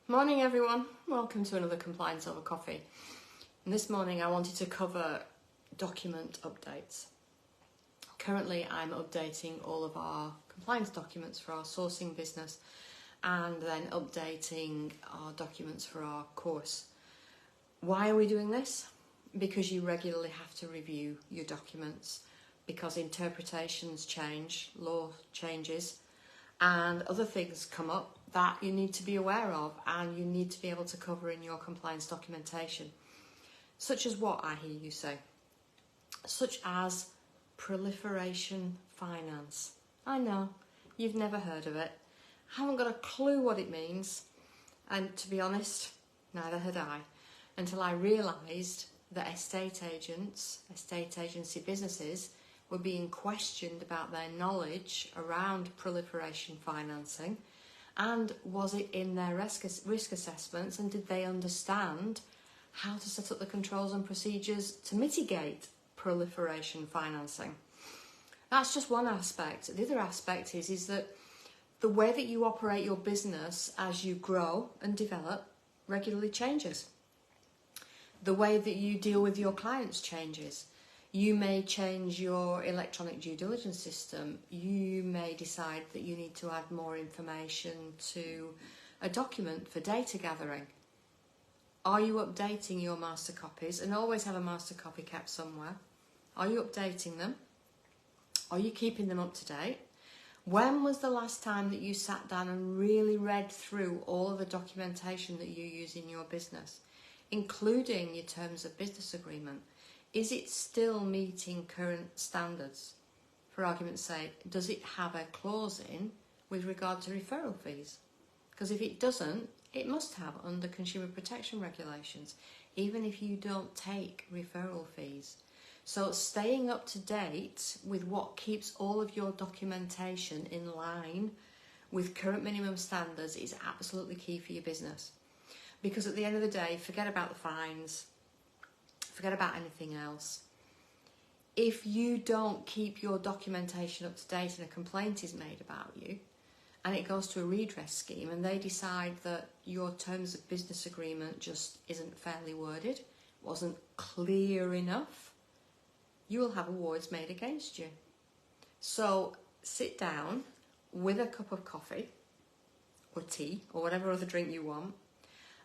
Morning everyone, welcome to another Compliance Over Coffee. And this morning I wanted to cover document updates. Currently I'm updating all of our compliance documents for our sourcing business and then updating our documents for our course. Why are we doing this? Because you regularly have to review your documents because interpretations change, law changes, and other things come up that you need to be aware of and you need to be able to cover in your compliance documentation. Such as what, I hear you say? Such as proliferation finance. I know, you've never heard of it. Haven't got a clue what it means. And to be honest, neither had I, until I realised that estate agents, estate agency businesses, were being questioned about their knowledge around proliferation financing, and was it in their risk assessments, and did they understand how to set up the controls and procedures to mitigate proliferation financing. That's just one aspect. The other aspect is that the way that you operate your business as you grow and develop regularly changes. The way that you deal with your clients changes. You may change your electronic due diligence system. You may decide that you need to add more information to a document for data gathering. Are you updating your master copies? And always have a master copy kept somewhere. Are you updating them? Are you keeping them up to date? When was the last time that you sat down and really read through all of the documentation that you use in your business, including your terms of business agreement? Is it still meeting current standards? For argument's sake, does it have a clause in with regard to referral fees? Because if it doesn't, it must have under consumer protection regulations, even if you don't take referral fees. So staying up to date with what keeps all of your documentation in line with current minimum standards is absolutely key for your business. Because at the end of the day, forget about the fines, forget about anything else. If you don't keep your documentation up to date and a complaint is made about you, and it goes to a redress scheme and they decide that your terms of business agreement just isn't fairly worded, wasn't clear enough, you will have awards made against you. So sit down with a cup of coffee or tea or whatever other drink you want,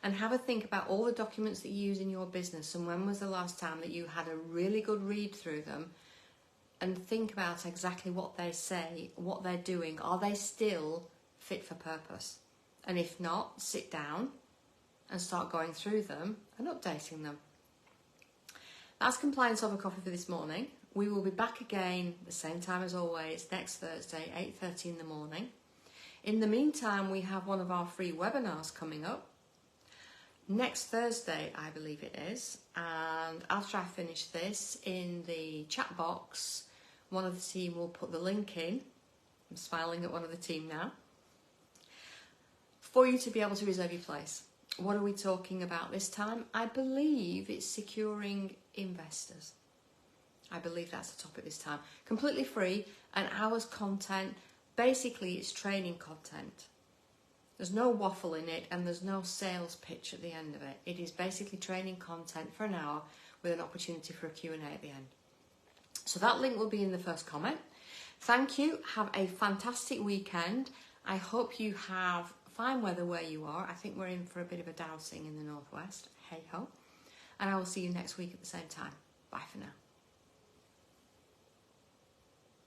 and have a think about all the documents that you use in your business and when was the last time that you had a really good read through them, and think about exactly what they say, what they're doing. Are they still fit for purpose? And if not, sit down and start going through them and updating them. That's Compliance Over Coffee for this morning. We will be back again the same time as always next Thursday, 8:30 in the morning. In the meantime, we have one of our free webinars coming up next Thursday, I believe it is, and after I finish this, in the chat box, one of the team will put the link in. I'm smiling at one of the team now, for you to be able to reserve your place. What are we talking about this time? I believe it's securing investors. I believe that's the topic this time. Completely free, an hour's content. Basically, it's training content. There's no waffle in it and there's no sales pitch at the end of it. It is basically training content for an hour with an opportunity for a Q&A at the end. So that link will be in the first comment. Thank you. Have a fantastic weekend. I hope you have fine weather where you are. I think we're in for a bit of a dousing in the northwest. Hey ho. And I will see you next week at the same time. Bye for now.